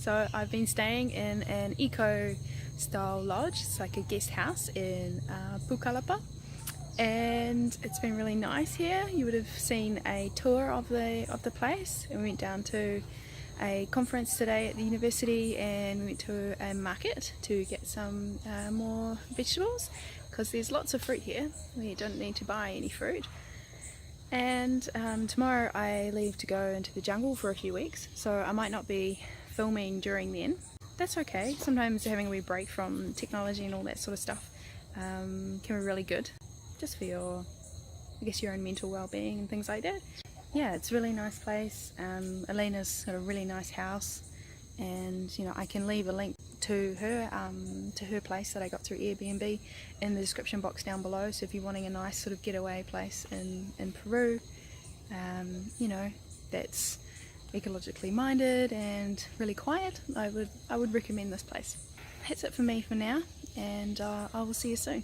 So I've been staying in an eco-style lodge. It's like a guest house in Pucallpa, and it's been really nice here. You would have seen a tour of the place, and we went down to a conference today at the university, and we went to a market to get some more vegetables, because there's lots of fruit here. We don't need to buy any fruit. And tomorrow I leave to go into the jungle for a few weeks, so I might not be filming during then. That's okay. Sometimes having a wee break from technology and all that sort of stuff can be really good, just for your, I guess, your own mental well-being and things like that. Yeah, it's a really nice place. Elena's got a really nice house, and you know, I can leave a link to her place that I got through Airbnb in the description box down below. So if you're wanting a nice sort of getaway place in Peru, you know, that's ecologically minded and really quiet, I would recommend this place. That's it for me for now, and I will see you soon.